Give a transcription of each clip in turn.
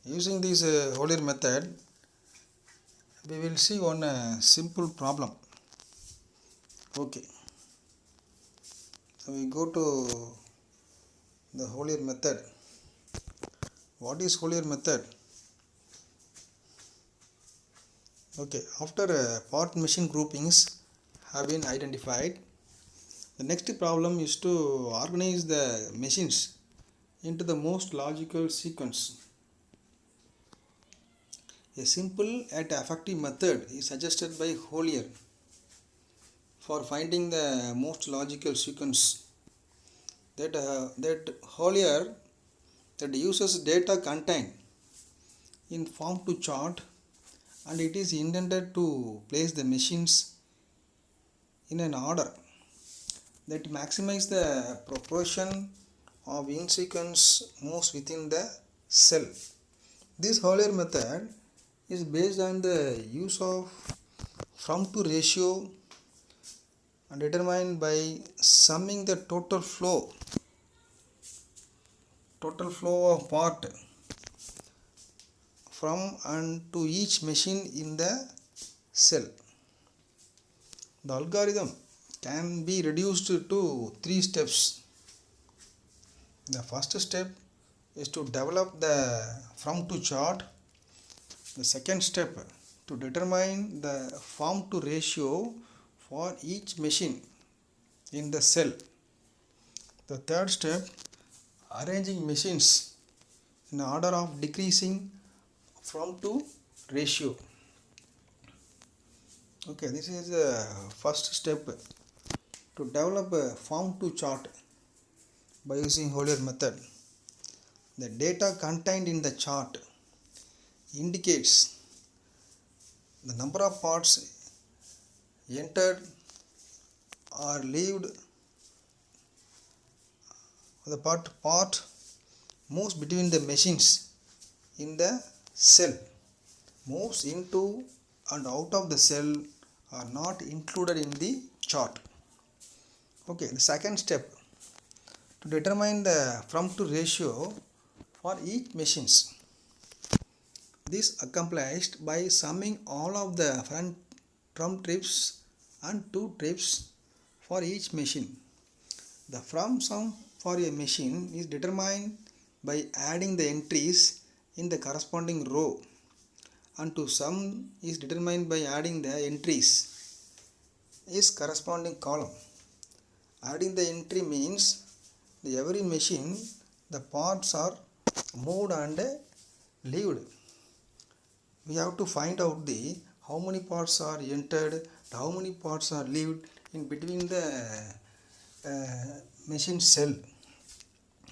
Using this Hollier method, we will see one simple problem. Okay, so we go to the Hollier method. What is Hollier method? Okay, after part machine groupings have been identified, the next problem is to organize the machines into the most logical sequence. A simple yet effective method is suggested by Hollier for finding the most logical sequence. That Hollier that uses data contained in form to chart, and it is intended to place the machines in an order that maximize the proportion of in sequence moves within the cell. This Hollier method is based on the use of from to ratio and determined by summing the total flow of part from and to each machine in the cell. The algorithm can be reduced to 3 steps. The first step is to develop the from to chart. The second step to determine the from to ratio for each machine in the cell. The third step, arranging machines in order of decreasing from to ratio. Okay, this is the first step to develop a from to chart by using Hollier method. The data contained in the chart indicates the number of parts entered or leaved. The part moves between the machines in the cell, moves into and out of the cell are not included in the chart. Okay, the second step to determine the from to ratio for each machines. This accomplished by summing all of the from trips and to trips for each machine. The from sum for a machine is determined by adding the entries in the corresponding row, and to sum is determined by adding the entries is corresponding column. Adding the entry means the every machine the parts are moved and leaved. We have to find out the how many parts are entered, how many parts are leaved in between the machine cell.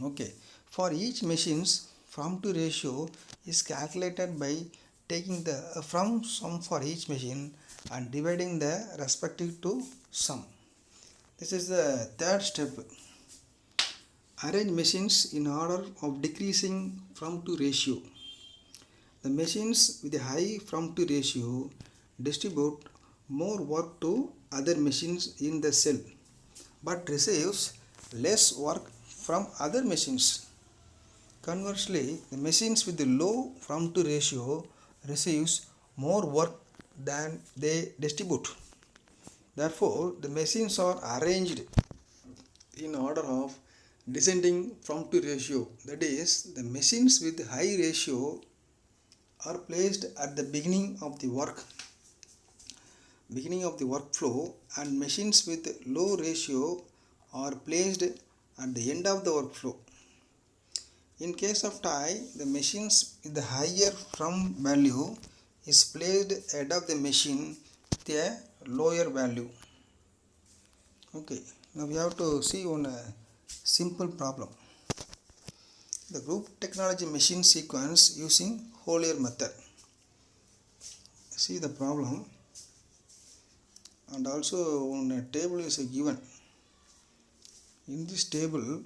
Okay, for each machine's from to ratio is calculated by taking the from sum for each machine and dividing the respective to sum. This is the third step. Arrange machines in order of decreasing from to ratio. The machines with a high from to ratio distribute more work to other machines in the cell, but receives less work from other machines. Conversely, the machines with the low from to ratio receives more work than they distribute. Therefore, the machines are arranged in order of descending from to ratio. That is, the machines with high ratio are placed at the beginning of the workflow, and machines with low ratio are placed at the end of the workflow. In case of tie, the machines with the higher from value is placed ahead of the machine with a lower value. Okay, now we have to see one simple problem. The group technology machine sequence using Hollier method. See the problem, and also one table is given. In this table,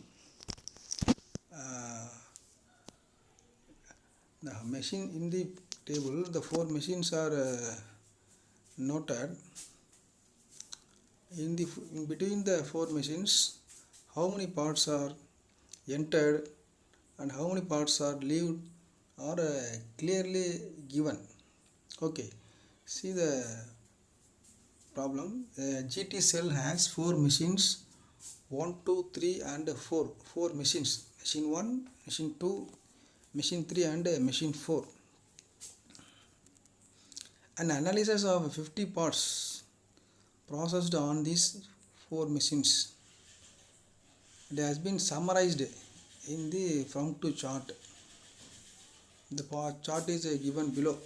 the machine in the table, the 4 machines are noted. In between the 4 machines, how many parts are entered and how many parts are leaved are clearly given. Okay, see the problem. GT cell has 4 machines, 1 2 3 and 4 machines, machine 1, machine 2, machine 3 and machine 4. An analysis of 50 parts processed on these 4 machines, it has been summarized in the from to chart. The chart is given below.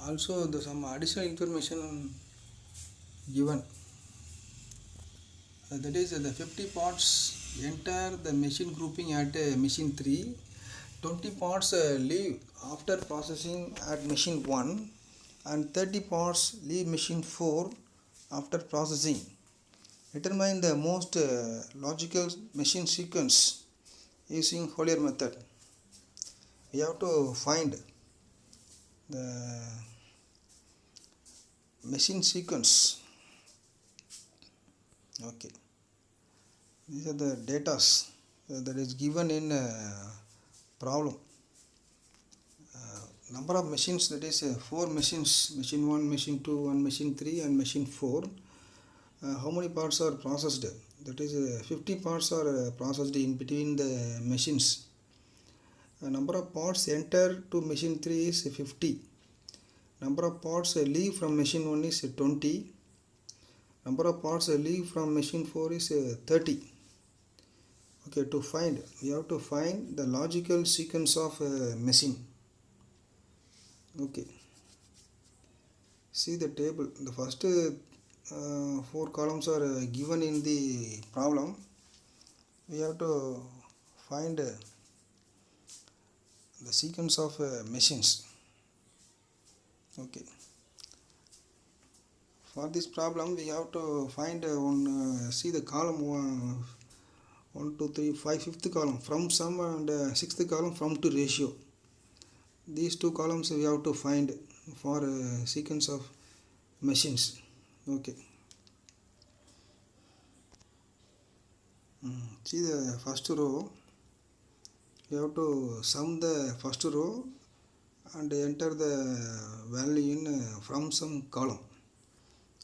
Also some additional information given. That is the 50 parts enter the machine grouping at machine 3, 20 parts leave after processing at machine 1, and 30 parts leave machine 4 after processing. Determine the most logical machine sequence using Hollier method. We have to find the machine sequence. Okay, these are the data that is given in problem. Number of machines, that is 4 machines, machine 1, machine 2, and machine 3 and machine 4. How many parts are processed? That is 50 parts are processed in between the machines. Number of parts enter to machine 3 is 50. Number of parts leave from machine 1 is 20. Number of parts leave from machine 4 is 30. Okay, to find, we have to find the logical sequence of machine. Okay, see the table. The first 4 columns are given in the problem. We have to find the sequence of machines. Okay, for this problem we have to find see the column 1 2 3 5 fifth column from sum and sixth column from to ratio. These 2 columns we have to find for sequence of machines. Okay, see the first row. You have to sum the first row and enter the value in from some column.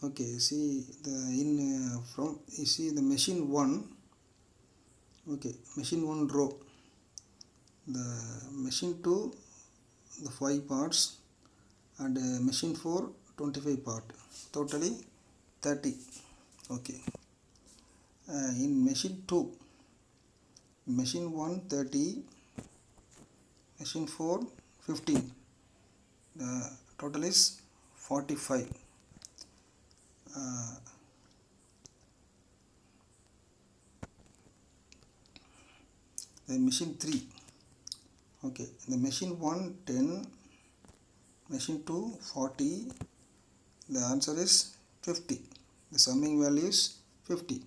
Okay, see the in from, you see the machine 1. Okay, machine 1 row, the machine 2 the 5 parts, and machine 4 25 part, totally 30. Okay, in machine 2, machine 1 30, machine 4 15, the total is 45. The machine 3, okay, the machine 1 10, machine 2 40, the answer is 50. The summing value is 50.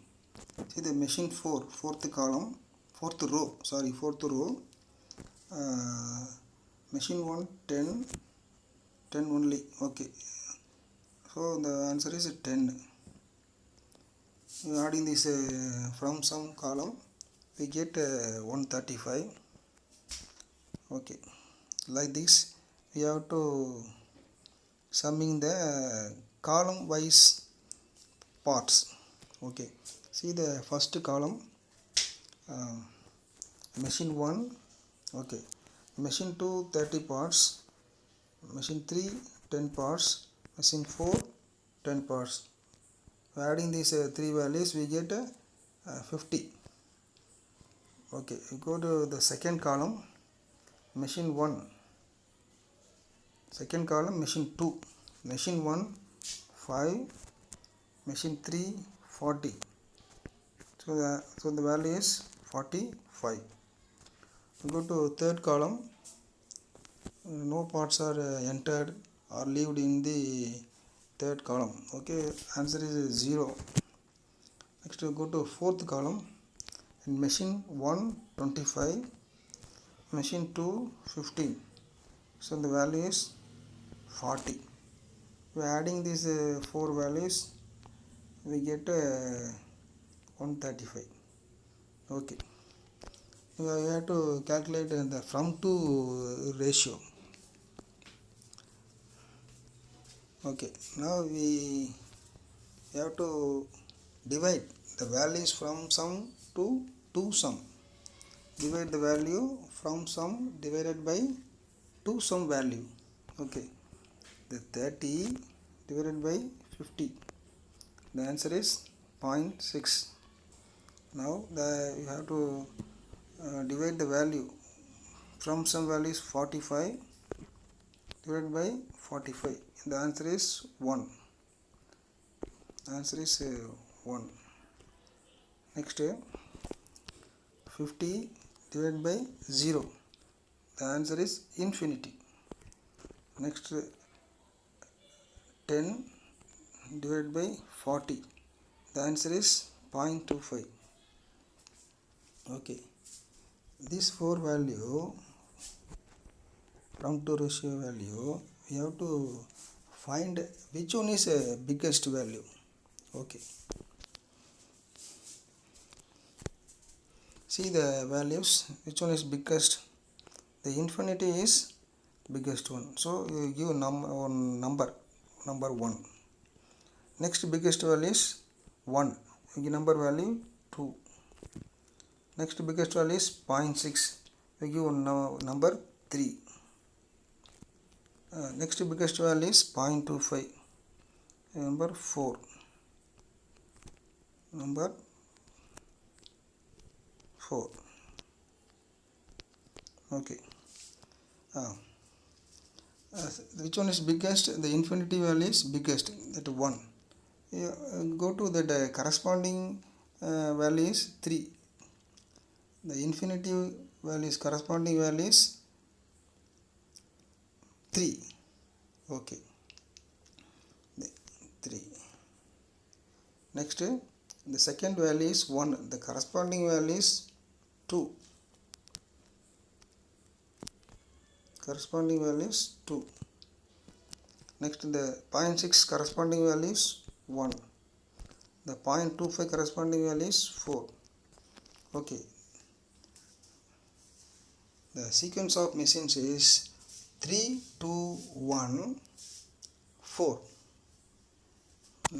See the machine 4, fourth column, fourth row, machine 1 10, 10 only. Okay, so the answer is 10. Adding this from some column, we get 135. Okay, like this we have to summing the column wise parts. Okay, see the first column, machine 1, okay, machine 2 30 parts, machine 3 10 parts, machine 4 10 parts. Adding these 3 values we get 50. Okay, we go to the second column, machine 1, second column machine 2, machine 1 5, machine 3 40. So the value is 45. We go to third column, no parts are entered or leaved in the third column. Okay, answer is 0. Next we go to fourth column, in machine 1 25, machine 2 15, so the value is 40. We are adding these 4 values, we get 135. Okay, we have to calculate the from to ratio. Okay, now we have to divide the values from sum to sum. Divide the value from sum divided by to sum value. Okay, the 30 divided by 50. The answer is 0.6. Now you have to divide the value from sum value is 45 divided by 45. The answer is 1. Answer is 1. Next, 50 divided by 0. The answer is infinity. Next, 10 divided by 40. The answer is 0.25. Okay, this 4 value from to ratio value, we have to find which one is biggest value. Okay, see the values, which one is biggest. The infinity is biggest one, so you give number 1. Next biggest value is 1, you give number value 2. Next biggest value is 0.6, you give number 3. Next biggest value is 0.25, number 4. Number 4. Okay. Which one is biggest? The infinity value is biggest, that 1. Go to that corresponding value is 3. The infinity value is corresponding value is 3. Okay, 3. Next, the second value is 1. The corresponding value is 2. Corresponding value is 2. Next, the 0.6 corresponding value is 1. The 0.25 corresponding value is 4. Okay. The sequence of machines is 3, 2, 1, 4.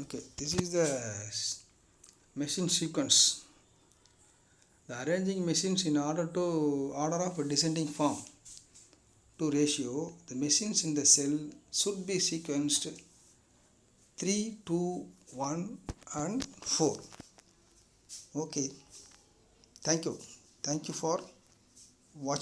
Okay, this is the machine sequence. The arranging machines in order of descending form to ratio, the machines in the cell should be sequenced 3, 2, 1 and 4. Okay, thank you for watching.